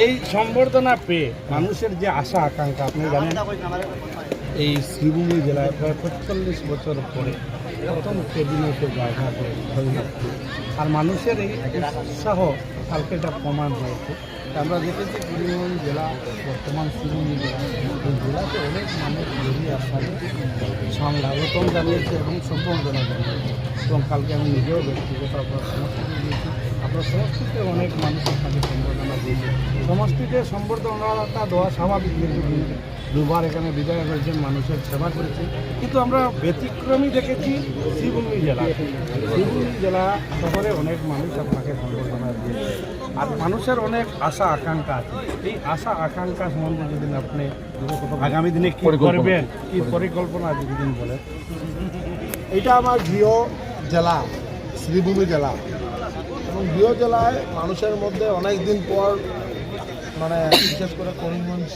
এই সম্বর্ধনা পেয়ে মানুষের যে আশা আকাঙ্ক্ষা, আপনি জানেন এই শ্রীভূমি জেলায় প্রায় ৪৫ বছর পরে প্রথম ক্যাবিনেটে জায়গা করে আর মানুষের এই উৎসাহ কালকে এটা প্রমাণ হয়েছে। আমরা দেখেছি করিমগঞ্জ জেলা বর্তমান শ্রীভূমি জেলা, এই জেলাতে অনেক মানুষ বেরিয়ে আসার সংলাগতম জানিয়েছে এবং সম্বর্ধনা জানিয়েছে। এবং কালকে আমি নিজেও ব্যক্তিগত আপনার সমষ্টিতে দিয়েছি, আপনার সমষ্টিতে অনেক মানুষ আপনাকে সম্বর্ধনা দিয়েছে। সমষ্টিতে সম্বর্ধনাটা দেওয়া স্বাভাবিক, কিন্তু দুবার এখানে বিধায়ক হয়েছেন, মানুষের সেবা করেছে। কিন্তু আমরা ব্যতিক্রমী দেখেছি শ্রীভূমি জেলা। শ্রীভূমি জেলা শহরে অনেক মানুষ আপনাকে সম্বর্ধনা দিয়েছে আর মানুষের অনেক আশা আকাঙ্ক্ষা আছে। এই আশা আকাঙ্ক্ষা সম্বন্ধে যদি আপনি আগামী দিনে কী করবেন, কী পরিকল্পনা যদি বলেন। এটা আমার গৃহ জেলা শ্রীভূমি জেলা, এবং গৃহ জেলায় মানুষের মধ্যে অনেক দিন পর মানে বিশেষ করে করিমগঞ্জ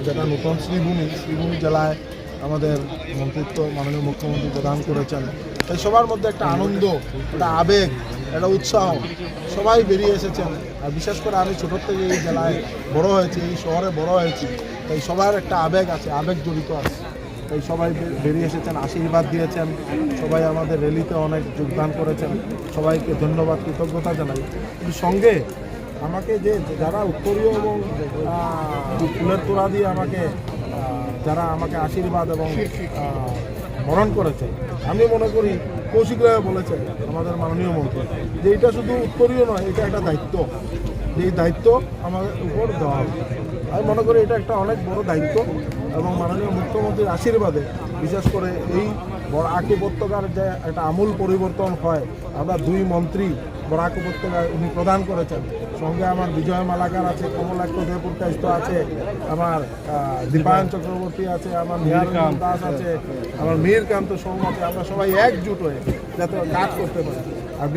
যেটা নতুন শ্রীভূমি জেলায় আমাদের মন্ত্রিত্ব মাননীয় মুখ্যমন্ত্রী প্রদান করেছেন। এই সবার মধ্যে একটা আনন্দ, একটা আবেগ, একটা উৎসাহ, সবাই বেরিয়ে এসেছেন। আর বিশেষ করে আমি ছোটোর থেকে এই জেলায় বড় হয়েছি, এই শহরে বড় হয়েছি, তাই সবার একটা আবেগ আছে, আবেগ জড়িত আছে। তাই সবাই বেরিয়ে এসেছেন, আশীর্বাদ দিয়েছেন, সবাই আমাদের র্যালিতে অনেক যোগদান করেছেন, সবাইকে ধন্যবাদ, কৃতজ্ঞতা জানাই। কিন্তু সঙ্গে আমাকে যে যারা উত্তরীয় এবং ফুলের তোড়া দিয়ে যারা আমাকে আশীর্বাদ এবং বরণ করেছে, আমি মনে করি কৌশিক রায় বলেছেন আমাদের মাননীয় মন্ত্রী যে এটা শুধু উত্তরীয় নয়, এটা একটা দায়িত্ব, এই দায়িত্ব আমাদের উপর দেওয়া হবে। আমি মনে করি এটা একটা অনেক বড় দায়িত্ব, এবং মাননীয় মুখ্যমন্ত্রীর আশীর্বাদে বিশেষ করে এই বরাক উপত্যকার যে একটা আমূল পরিবর্তন হয়, আমরা দুই মন্ত্রী বরাক উপত্যকায় উনি প্রদান করেছেন। সঙ্গে আমার বিজয় মালাকার আছে, কমলাক্ষ দেবপুরকাস্ত আছে, আমার দীপায়ন চক্রবর্তী আছে, আমার নিহারকান্ত দাস আছে, আমার মীরকান্ত সোম আছে। আমরা সবাই একজুট হয়ে যাতে কাজ করতে পারি। আর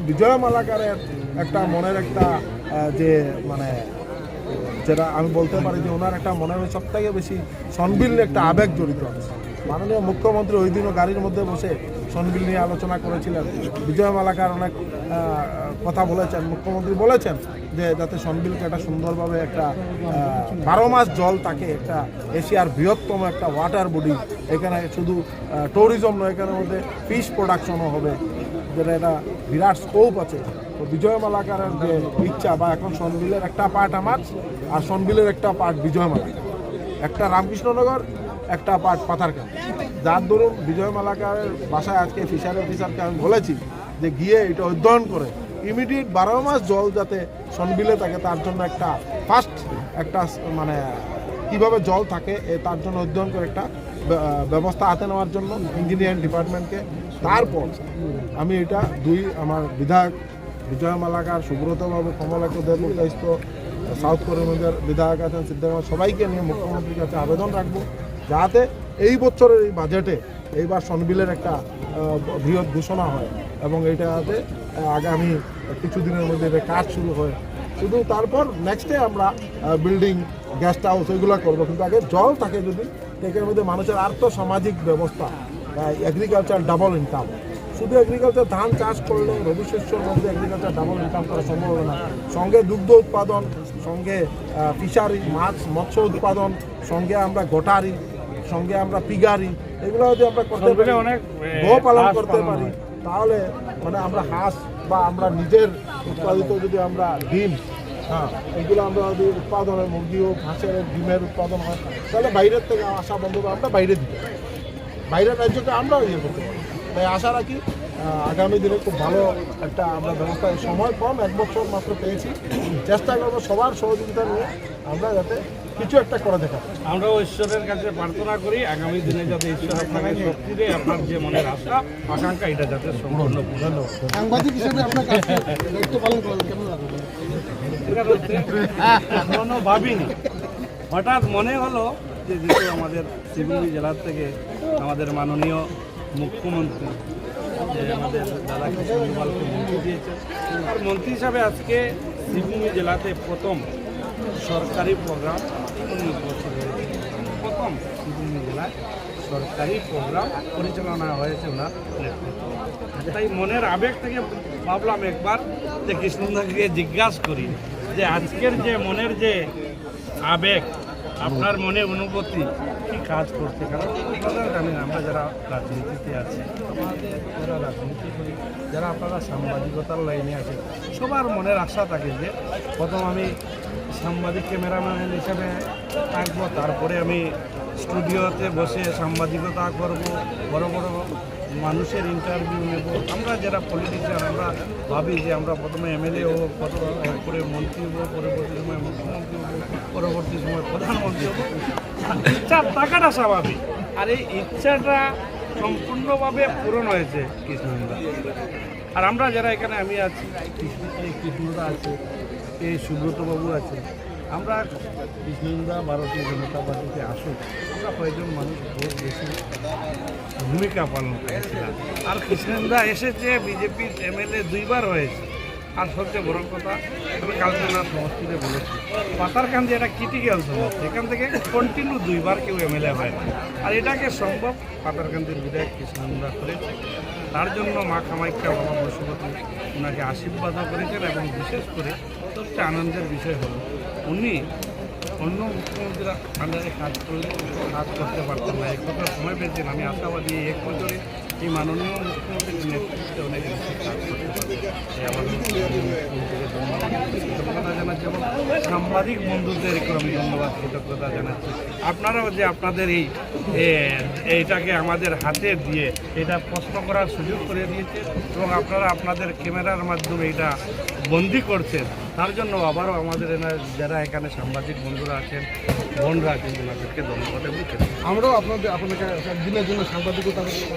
বিজয় মালাকারের একটা মনের একটা যে মানে যেটা আমি বলতে পারি যে ওনার একটা মনের সব থেকে বেশি সনবিল একটা আবেগ জড়িত আছে। মাননীয় মুখ্যমন্ত্রী ওই দিনও গাড়ির মধ্যে বসে সনবিল নিয়ে আলোচনা করেছিলেন। বিজয় মালাকার অনেক কথা বলেছেন, মুখ্যমন্ত্রী বলেছেন যে যাতে সনবিলকে একটা সুন্দরভাবে একটা 12 মাস জল থাকে, একটা এশিয়ার বৃহত্তম একটা ওয়াটার বডি, এখানে শুধু ট্যুরিজম নয়, এখানের মধ্যে ফিশ প্রোডাকশনও হবে, যেটা একটা বিরাট স্কোপ আছে। তো বিজয় মালাকারের যে ইচ্ছা, বা এখন সনবিলের একটা পার্ট আমার আর সনবিলের একটা পার্ট বিজয় মালাকার, একটা রামকৃষ্ণনগর, একটা পার্ট পাথারকান্দি। যার দরুন বিজয় মালাকারের বাসায় আজকে ফিশারি অফিসারকে আমি বলেছি যে গিয়ে এটা অধ্যয়ন করে ইমিডিয়েট 12 মাস জল যাতে সনবিলে থাকে, তার জন্য একটা ফার্স্ট একটা মানে কীভাবে জল থাকে তার জন্য অধ্যয়ন করে একটা ব্যবস্থা হাতে নেওয়ার জন্য ইঞ্জিনিয়ারিং ডিপার্টমেন্টকে। তারপর আমি এটা আমার বিধায়ক বিজয় মালাকার, সুব্রতবাবু, কমলাক্ষ দেবপুরকাস্ত, সাউথ করিমগঞ্জের বিধায়ক আছেন সিদ্ধার্থ, সবাইকে নিয়ে মুখ্যমন্ত্রীর কাছে আবেদন রাখবো যাতে এই বছরের এই বাজেটে এইবার সনবিলের একটা বৃহৎ ঘোষণা হয়, এবং এইটাতে আগামী কিছুদিনের মধ্যে এটা কাজ শুরু হয়। শুধু তারপর নেক্সটে আমরা বিল্ডিং, গেস্ট হাউস এগুলো করবো, কিন্তু আগে জল থাকে যদি, এর মধ্যে মানুষের আর্থ সামাজিক ব্যবস্থা, এগ্রিকালচার ডাবল ইনকাম। শুধু এগ্রিকালচার ধান চাষ করলে রবি শস্যের মধ্যে এগ্রিকালচার ডাবল ইনকাম করা সম্ভব হবে না। সঙ্গে দুগ্ধ উৎপাদন, সঙ্গে ফিশারি, মৎস্য উৎপাদন, সঙ্গে আমরা গোটারি, সঙ্গে আমরা পিগারি, এগুলো যদি আমরা করতে পারি, অনেক গোপালন করতে পারি, তাহলে মানে আমরা হাঁস বা আমরা নিজের উৎপাদিত যদি আমরা ডিম, এগুলো আমরা যদি উৎপাদনের মুরগি ও হাঁসের ডিমের উৎপাদন হয়, তাহলে বাইরের থেকে আসা বন্ধ আমরা বাইরে দিতে পারি, বাইরের রাজ্যকে আমরা ইয়ে করতে পারি। তাই আশা রাখি আগামী দিনে খুব ভালো একটা আমরা ব্যবস্থা, সময় কম, 1 বছর মাত্র পেয়েছি, চেষ্টা করবো সবার সহযোগিতা নিয়ে আমরা যাতে কিছু একটা করে দেখা। আমরা ঈশ্বরের কাছে প্রার্থনা করি আগামী দিনে যাতে ঈশ্বর আপনাকে শক্তি দেয়, আপনার যে মনের আশা আকাঙ্ক্ষা এটা যাতে সম্পূর্ণ। সাংবাদিক হিসেবে আপনার দায়িত্ব পালন করেন কেমন লাগে? এখনো ভাবিনি, হঠাৎ মনে হলো যে যেহেতু আমাদের শ্রীভূমি জেলার থেকে আমাদের মাননীয় মুখ্যমন্ত্রী যে আমাদের দাদা কৃষ্ণপালকে মন্ত্রী দিয়েছেন, আর মন্ত্রী হিসাবে আজকে শ্রীভূমি জেলাতে প্রথম সরকারি প্রোগ্রাম 19 বছর হয়েছে, প্রথম শ্রীভূমি জেলায় সরকারি প্রোগ্রাম পরিচালনা হয়েছে ওনার নেতৃত্বে। তাই মনের আবেগ থেকে ভাবলাম একবার যে কৃষ্ণদাকে জিজ্ঞাসা করি যে আজকের যে মনের যে আবেগ, আপনার মনে অনুভূতি কি কাজ করছে? কারণ আপনারা জানেন, আমরা যারা রাজনীতিতে আছি, আমাদের যারা রাজনীতি করি, যারা আপনারা সাংবাদিকতার লাইনে আছে, সবার মনের আশা থাকে যে প্রথম আমি সাংবাদিক ক্যামেরাম্যান হিসেবে থাকবো, তারপরে আমি স্টুডিওতে বসে সাংবাদিকতা করব, বড় বড় মানুষের ইন্টারভিউ নেব। আমরা যারা পলিটিশিয়ান, আমরা ভাবি যে আমরা প্রথমে এমএলএ হব, পরে মন্ত্রী হবো, পরবর্তী সময় মুখ্যমন্ত্রী হবো, পরবর্তী সময় প্রধানমন্ত্রী হবো। ইচ্ছা থাকাটা স্বাভাবিক, আর এই ইচ্ছাটা সম্পূর্ণভাবে পূরণ হয়েছে কৃষ্ণদা। আর আমরা যারা এখানে আমি আছি, কৃষ্ণদা আছে, এই সুব্রতবাবু আছে, আমরা কৃষ্ণদা ভারতীয় জনতা পার্টিতে আসুক, আমরা কয়েকজন মানুষ বহুত বেশি ভূমিকা পালন করেছিলাম। আর কৃষ্ণদা এসেছে, বিজেপির এমএলএ 2বার হয়েছে। আর সবচেয়ে বড় কথা, আমি কালকে না সমষ্টিতে বলেছি, পাতারকান্দি একটা ক্রিটিক্যাল সমষ্টি, এখান থেকে কন্টিনিউ 2বার কেউ এমএলএ হয় না। আর এটাকে সম্ভব পাতারকান্দির বিধায়ক কৃষ্ণদা করেছে। তার জন্য মা কামাখ্যা বাবা বসুমতী ওনাকে আশীর্বাদও করেছেন। এবং বিশেষ করে সবচেয়ে আনন্দের বিষয় হলো, উনি অন্য মুখ্যমন্ত্রীরা আন্ডারে কাজ করতে পারতেন না, এক বছর সময় পেয়েছেন। আমি আশাবাদী 1 বছরে এই মাননীয় মুখ্যমন্ত্রীর নেতৃত্বে অনেক বেশি কাজ করতে পারবে। আমার মুখ্যমন্ত্রীকে ধন্যবাদ জানাচ্ছি এবং সাংবাদিক বন্ধুদেরকে আমি ধন্যবাদ, কৃতজ্ঞতা জানাচ্ছি। আপনারাও যে আপনাদের এইটাকে আমাদের হাতে দিয়ে এটা প্রশ্ন করার সুযোগ করে দিয়েছে এবং আপনারা আপনাদের ক্যামেরার মাধ্যমে এটা বন্দি করছেন, তার জন্য আবারও আমাদের যারা এখানে সাংবাদিক বন্ধুরা আছেন, বোনরা আছেন, ওনাদেরকে ধন্যবাদ। আমরাও আপনাদের আপনাকে দিনের জন্য সাংবাদিকতা